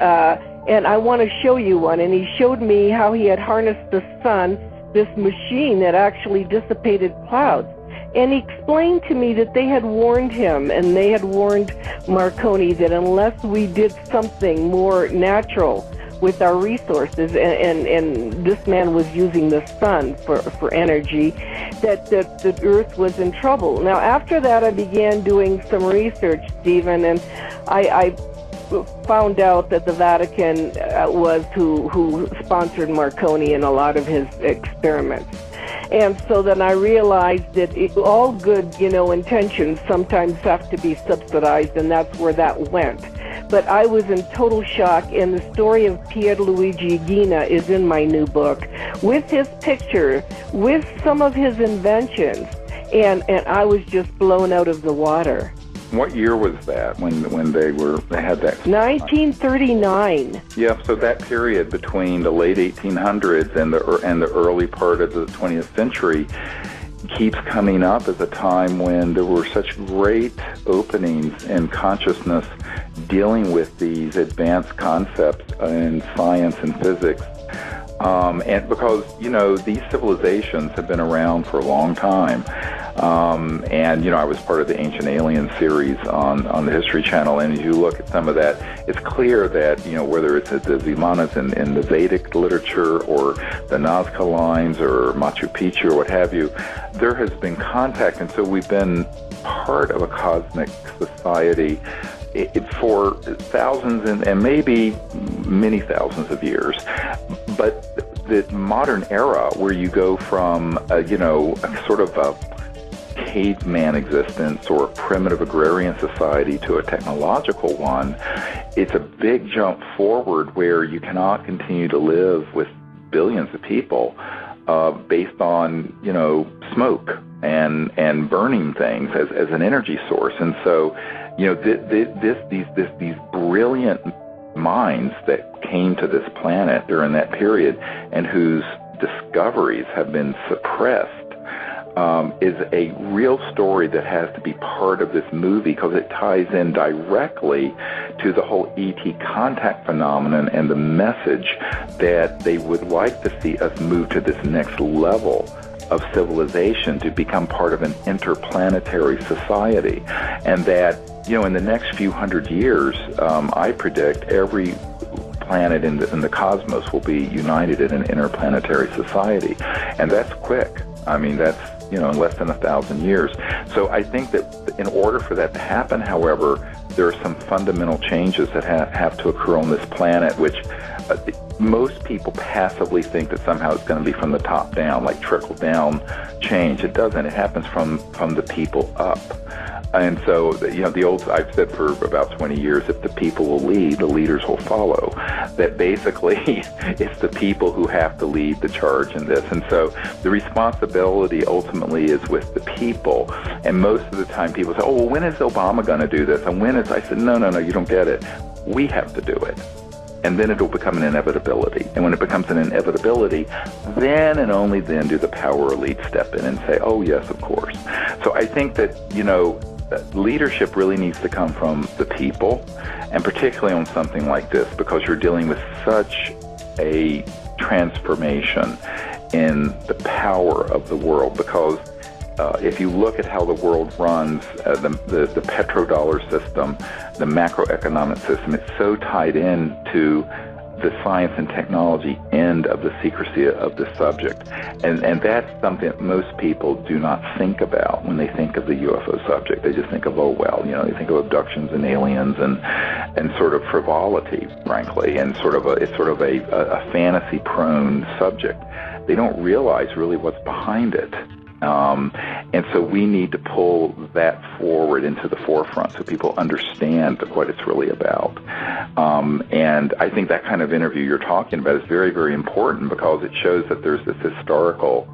"And I want to show you one." And he showed me how he had harnessed the sun, this machine that actually dissipated clouds. And he explained to me that they had warned him, and they had warned Marconi, that unless we did something more natural with our resources, and this man was using the sun for energy, that the Earth was in trouble. Now, after that, I began doing some research, Stephen, and I found out that the Vatican was who sponsored Marconi in a lot of his experiments. And so then I realized that all good, you know, intentions sometimes have to be subsidized, and that's where that went. But I was in total shock, and the story of Pierluigi Ghina is in my new book, with his picture, with some of his inventions, and I was just blown out of the water. What year was that when they had that? 1939. Yeah, so that period between the late 1800s and the early part of the 20th century keeps coming up as a time when there were such great openings in consciousness dealing with these advanced concepts in science and physics And because, these civilizations have been around for a long time. And, I was part of the Ancient Alien series on the History Channel, and as you look at some of that, it's clear that, whether it's the Vimanas in the Vedic literature or the Nazca Lines or Machu Picchu or what have you, there has been contact, and so we've been part of a cosmic society for thousands and maybe many thousands of years. But the modern era, where you go from, a sort of a caveman existence or a primitive agrarian society to a technological one, it's a big jump forward where you cannot continue to live with billions of people based on, smoke and burning things as an energy source. And so, these brilliant minds that came to this planet during that period and whose discoveries have been suppressed is a real story that has to be part of this movie, because it ties in directly to the whole ET contact phenomenon and the message that they would like to see us move to this next level of civilization, to become part of an interplanetary society. And that, in the next few hundred years, I predict every planet in the cosmos will be united in an interplanetary society. And that's quick. I mean, that's, in less than 1,000 years. So I think that in order for that to happen, however, there are some fundamental changes that have to occur on this planet, which most people passively think that somehow it's going to be from the top down, like trickle-down change. It doesn't. It happens from the people up. And so, I've said for about 20 years, if the people will lead, the leaders will follow. That basically it's the people who have to lead the charge in this. And so the responsibility ultimately is with the people. And most of the time people say, oh, well, when is Obama going to do this? And when is, I said, no, you don't get it. We have to do it. And then it'll become an inevitability. And when it becomes an inevitability, then and only then do the power elite step in and say, oh, yes, of course. So I think that, leadership really needs to come from the people, and particularly on something like this, because you're dealing with such a transformation in the power of the world. Because if you look at how the world runs, the petrodollar system, the macroeconomic system, it's so tied in to the science and technology end of the secrecy of the subject. And that's something that most people do not think about when they think of the UFO subject. They just think of, they think of abductions and aliens and sort of frivolity, frankly, and it's sort of a fantasy-prone subject. They don't realize really what's behind it. And so we need to pull that forward into the forefront so people understand what it's really about. And I think that kind of interview you're talking about is very, very important, because it shows that there's this historical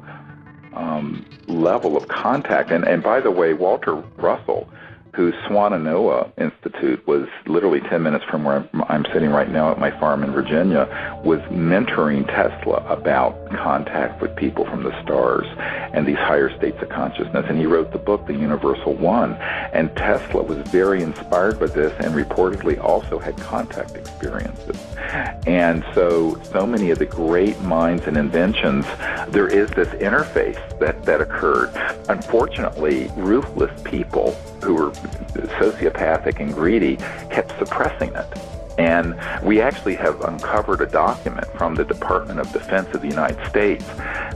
level of contact. And by the way, Walter Russell, whose Swannanoa Institute was literally 10 minutes from where I'm sitting right now at my farm in Virginia, was mentoring Tesla about contact with people from the stars and these higher states of consciousness. And he wrote the book, The Universal One. And Tesla was very inspired by this and reportedly also had contact experiences. And so many of the great minds and inventions, there is this interface that occurred. Unfortunately, ruthless people who were sociopathic and greedy kept suppressing it. And we actually have uncovered a document from the Department of Defense of the United States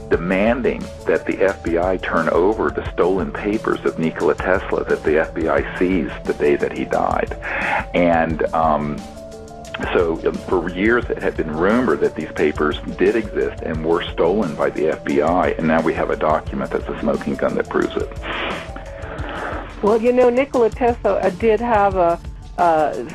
demanding that the FBI turn over the stolen papers of Nikola Tesla that the FBI seized the day that he died. And so for years it had been rumored that these papers did exist and were stolen by the FBI, and now we have a document that's a smoking gun that proves it. Well, Nikola Tesla did have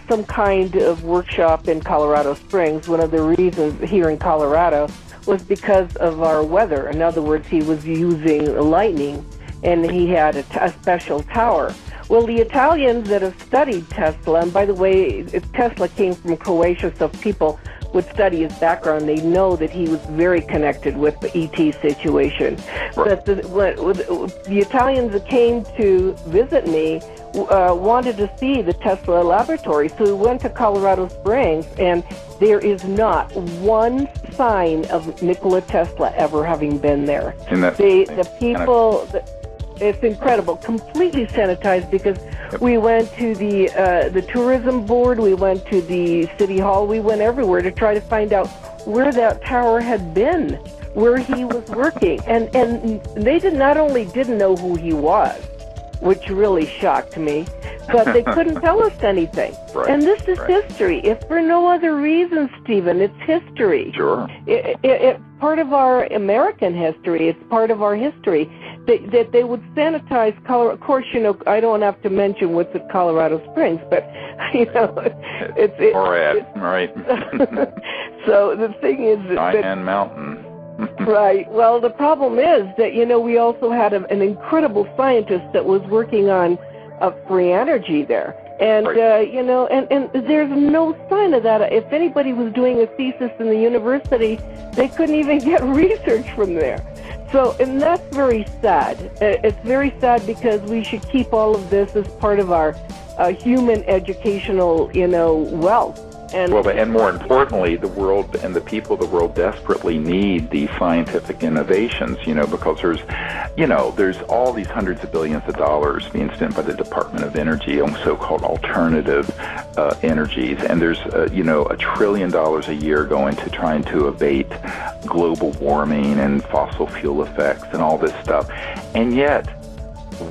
some kind of workshop in Colorado Springs. One of the reasons here in Colorado was because of our weather. In other words, he was using lightning, and he had a special tower. Well, the Italians that have studied Tesla, and by the way, Tesla came from Croatia, so people would study his background, they know that he was very connected with the ET situation. Right. But the Italians that came to visit me wanted to see the Tesla laboratory, so we went to Colorado Springs, and there is not one sign of Nikola Tesla ever having been there. And that's The people, it's incredible, completely sanitized, because we went to the tourism board, we went to the city hall, we went everywhere to try to find out where that tower had been, where he was working. And they not only didn't know who he was, which really shocked me, but they couldn't tell us anything. Right, and this is history. If for no other reason, Stephen, it's history. Sure. It's part of our American history. It's part of our history that they would sanitize Colorado. Of course, I don't have to mention what's at Colorado Springs, but, it's right. So the thing is Cheyenne Mountain. Right. Well, the problem is that, we also had an incredible scientist that was working on free energy there. And, right. And there's no sign of that. If anybody was doing a thesis in the university, they couldn't even get research from there. So, and that's very sad. It's very sad, because we should keep all of this as part of our human educational, wealth. And more importantly, the world and the people of the world desperately need these scientific innovations, because there's all these hundreds of billions of dollars being spent by the Department of Energy on so-called alternative energies, and there's, $1 trillion a year going to trying to abate global warming and fossil fuel effects and all this stuff. And yet,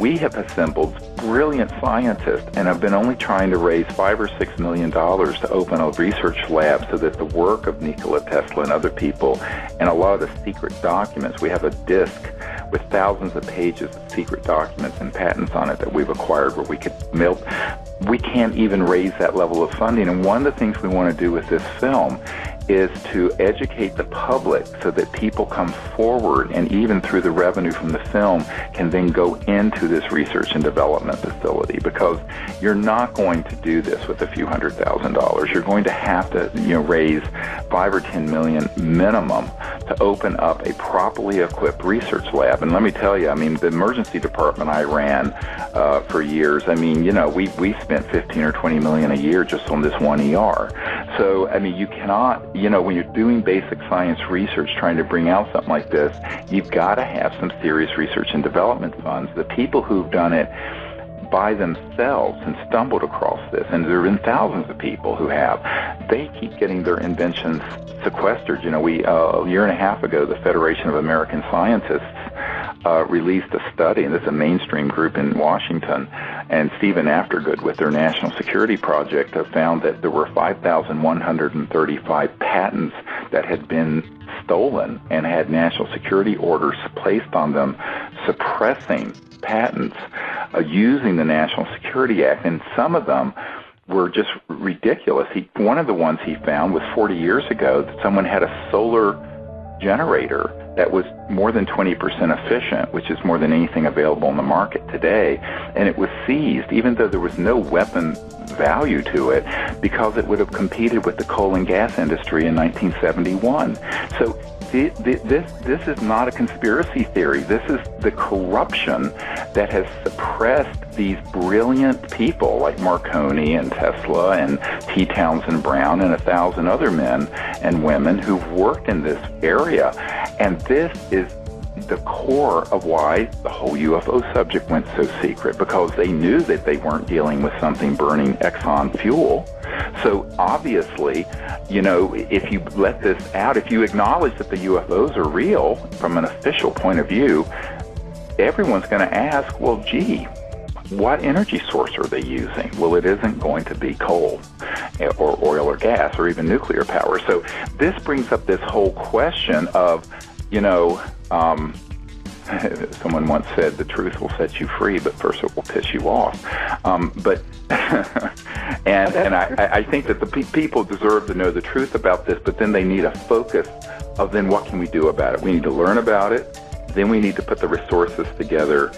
we have assembled brilliant scientists and have been only trying to raise $5 or $6 million to open a research lab so that the work of Nikola Tesla and other people and a lot of the secret documents, we have a disk with thousands of pages of secret documents and patents on it that we've acquired where we could we can't even raise that level of funding. And one of the things we want to do with this film is to educate the public so that people come forward, and even through the revenue from the film can then go into this research and development facility, because you're not going to do this with a few $100,000. You're going to have to raise $5 or $10 million minimum to open up a properly equipped research lab. And let me tell you, the emergency department I ran for years, we spent $15 or $20 million a year just on this one ER. So, you cannot, when you're doing basic science research, trying to bring out something like this, you've got to have some serious research and development funds. The people who've done it by themselves and stumbled across this, and there have been thousands of people who have, they keep getting their inventions sequestered. We, a year and a half ago, the Federation of American Scientists released a study, and this is a mainstream group in Washington, and Stephen Aftergood with their National Security Project have found that there were 5,135 patents that had been stolen and had national security orders placed on them suppressing patents using the National Security Act, and some of them were just ridiculous. One of the ones he found was 40 years ago that someone had a solar generator that was more than 20% efficient, which is more than anything available in the market today, and it was seized, even though there was no weapon value to it, because it would have competed with the coal and gas industry in 1971. So this is not a conspiracy theory. This is the corruption that has suppressed these brilliant people like Marconi and Tesla and T. Townsend Brown and 1,000 other men and women who've worked in this area. And this is the core of why the whole UFO subject went so secret, because they knew that they weren't dealing with something burning Exxon fuel. So obviously, if you let this out, if you acknowledge that the UFOs are real from an official point of view, everyone's going to ask, well, gee, what energy source are they using? Well, it isn't going to be coal or oil or gas or even nuclear power. So this brings up this whole question of, someone once said, the truth will set you free, but first it will piss you off. And I think that the people deserve to know the truth about this, but then they need a focus of then what can we do about it? We need to learn about it. Then we need to put the resources together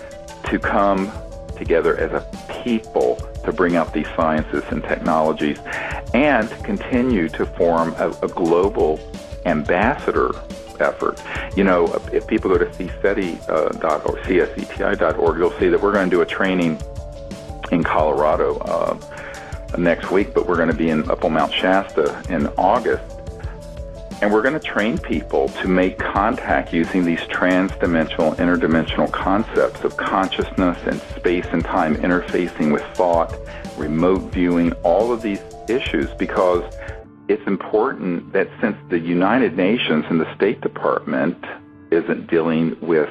to come together as a people to bring out these sciences and technologies, and continue to form a global ambassador effort. If people go to cseti.org, you'll see that we're going to do a training in Colorado next week, but we're going to be up on Mount Shasta in August And we're going to train people to make contact using these trans-dimensional, interdimensional concepts of consciousness and space and time interfacing with thought, remote viewing, all of these issues, because it's important that since the United Nations and the State Department isn't dealing with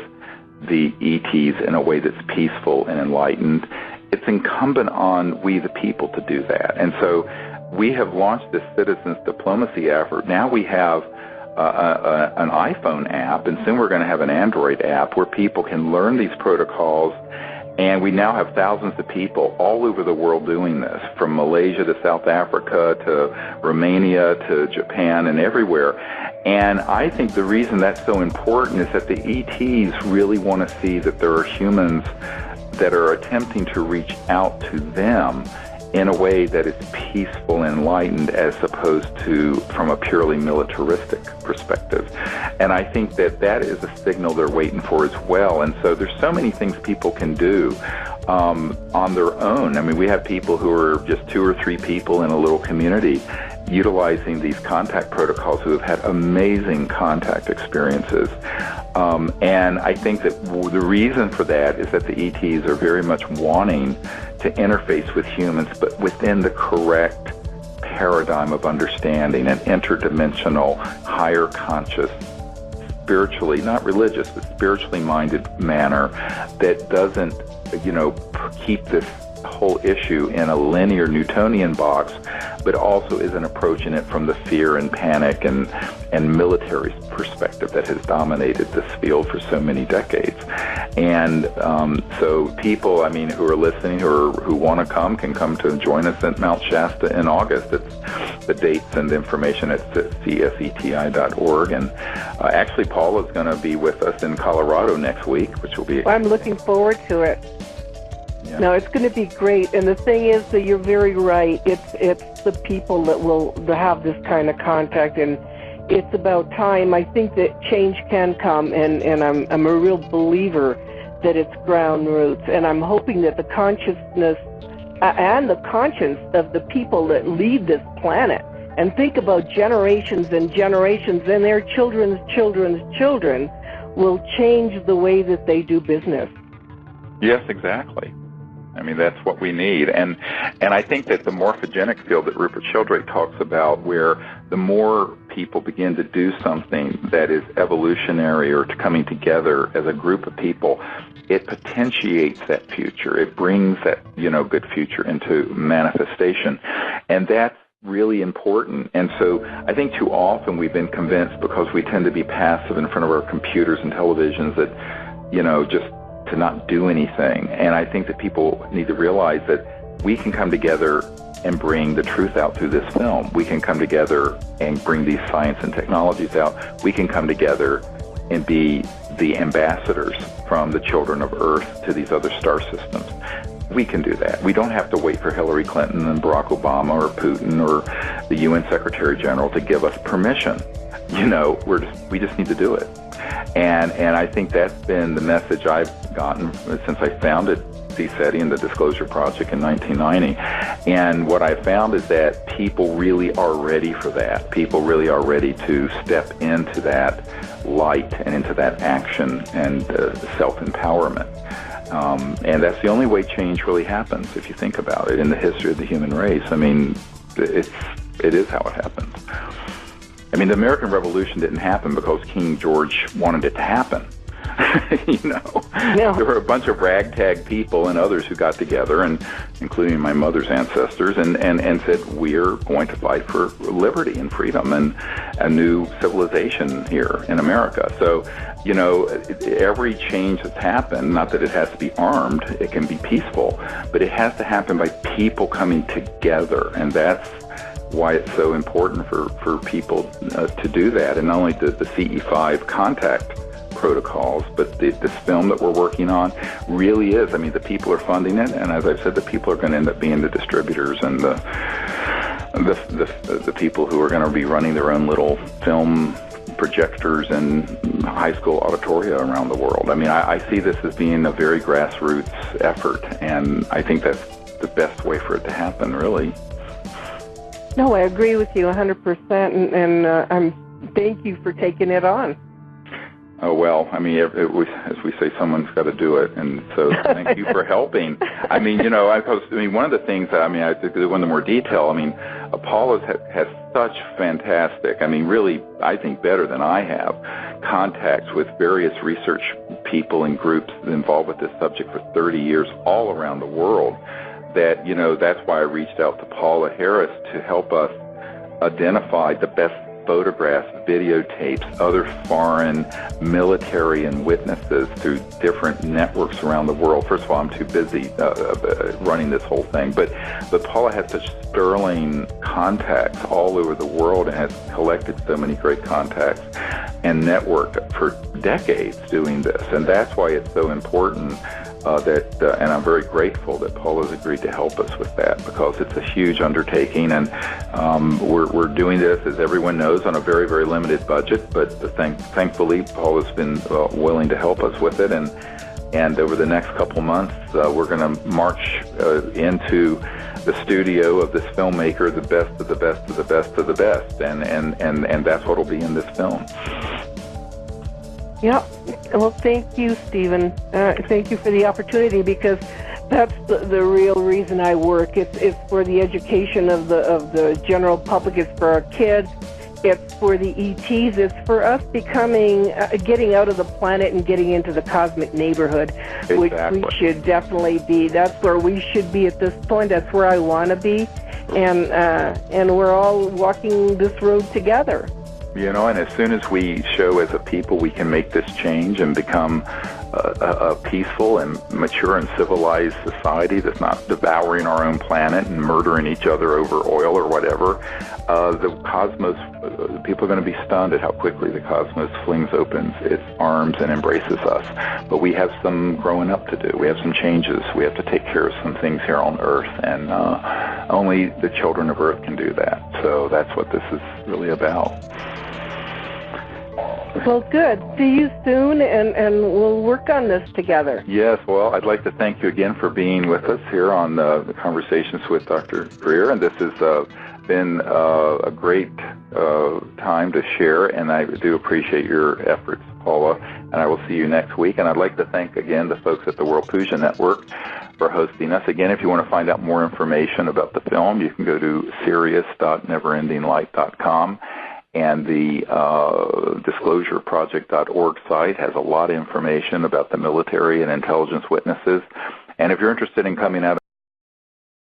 the ETs in a way that's peaceful and enlightened, it's incumbent on we the people to do that. And so we have launched this citizens diplomacy effort. Now we have an iPhone app, and soon we're going to have an Android app where people can learn these protocols. And we now have thousands of people all over the world doing this, from Malaysia to South Africa to Romania to Japan and everywhere. And I think the reason that's so important is that the ETs really want to see that there are humans that are attempting to reach out to them in a way that is peaceful and enlightened, as opposed to from a purely militaristic perspective. And I think that that is a signal they're waiting for as well. And so there's so many things people can do on their own. I mean, we have people who are just 2 or 3 people in a little community utilizing these contact protocols who have had amazing contact experiences. And I think that the reason for that is that the ETs are very much wanting to interface with humans, but within the correct paradigm of understanding, an interdimensional, higher conscious, spiritually, not religious, but spiritually minded manner that doesn't, keep this whole issue in a linear Newtonian box, but also isn't approaching it from the fear and panic and military perspective that has dominated this field for so many decades. And so people, who are listening or who want to come can come to join us at Mount Shasta in August. It's the dates and the information at cseti.org. And actually, Paula's going to be with us in Colorado next week, which will be... I'm looking forward to it. Yeah. No, it's going to be great. And the thing is that you're very right. It's the people that will have this kind of contact, and it's about time. I think that change can come, and I'm a real believer that it's ground roots. And I'm hoping that the consciousness and the conscience of the people that lead this planet, and think about generations and generations and their children's children's children, will change the way that they do business. Yes, exactly. That's what we need. And I think that the morphogenic field that Rupert Sheldrake talks about, where the more people begin to do something that is evolutionary or coming together as a group of people, it potentiates that future. It brings that, good future into manifestation. And that's really important. And so I think too often we've been convinced, because we tend to be passive in front of our computers and televisions, that, just to not do anything. And I think that people need to realize that we can come together and bring the truth out through this film. We can come together and bring these science and technologies out. We can come together and be the ambassadors from the children of Earth to these other star systems. We can do that. We don't have to wait for Hillary Clinton and Barack Obama or Putin or the UN Secretary General to give us permission. We just need to do it. And I think that's been the message I've gotten since I founded CSETI and the Disclosure Project in 1990. And what I found is that people really are ready for that. People really are ready to step into that light and into that action and self-empowerment. And that's the only way change really happens, if you think about it, in the history of the human race. It is how it happens. The American Revolution didn't happen because King George wanted it to happen. No. There were a bunch of ragtag people and others who got together, and including my mother's ancestors, and said, we're going to fight for liberty and freedom and a new civilization here in America. So, every change that's happened, not that it has to be armed, it can be peaceful, but it has to happen by people coming together, and that's why it's so important for people to do that. And not only the CE5 contact protocols, but this film that we're working on really is. The people are funding it, and as I've said, the people are going to end up being the distributors and the people who are going to be running their own little film projectors and high school auditoria around the world. I see this as being a very grassroots effort, and I think that's the best way for it to happen, really. No, I agree with you 100%, and I'm thank you for taking it on. Oh, well, I mean, as we say, someone's got to do it, and so thank you for helping. I mean, one of the things that, I think to go into more detail, Paula has such fantastic, really, I think better than I have, contacts with various research people and groups involved with this subject for 30 years all around the world, that, that's why I reached out to Paula Harris to help us identify the best photographs, videotapes, other foreign military and witnesses through different networks around the world. First of all, I'm too busy running this whole thing, but Paula has such sterling contacts all over the world and has collected so many great contacts and networked for decades doing this, and that's why it's so important and I'm very grateful that Paula's agreed to help us with that, because it's a huge undertaking, and we're doing this, as everyone knows, on a very, very limited budget, but thankfully Paula's been willing to help us with it, and over the next couple months we're going to march into the studio of this filmmaker, the best of the best of the best of the best, and that's what will be in this film. Yeah. Well, thank you, Stephen. Thank you for the opportunity, because that's the real reason I work. It's for the education of the general public. It's for our kids. It's for the ETs. It's for us getting out of the planet and getting into the cosmic neighborhood, exactly. Which we should definitely be. That's where we should be at this point. That's where I want to be, and we're all walking this road together. And as soon as we show as a people we can make this change and become a peaceful and mature and civilized society that's not devouring our own planet and murdering each other over oil or whatever, the cosmos, people are going to be stunned at how quickly the cosmos flings open its arms and embraces us. But we have some growing up to do. We have some changes. We have to take care of some things here on Earth, and only the children of Earth can do that. So that's what this is really about. Well, good. See you soon, and we'll work on this together. Yes, well, I'd like to thank you again for being with us here on the Conversations with Dr. Greer, and this has been a great time to share, and I do appreciate your efforts, Paula, and I will see you next week. And I'd like to thank again the folks at the World Puja Network for hosting us. Again, if you want to find out more information about the film, you can go to Sirius.neverendinglight.com. And the disclosureproject.org site has a lot of information about the military and intelligence witnesses. And if you're interested in coming out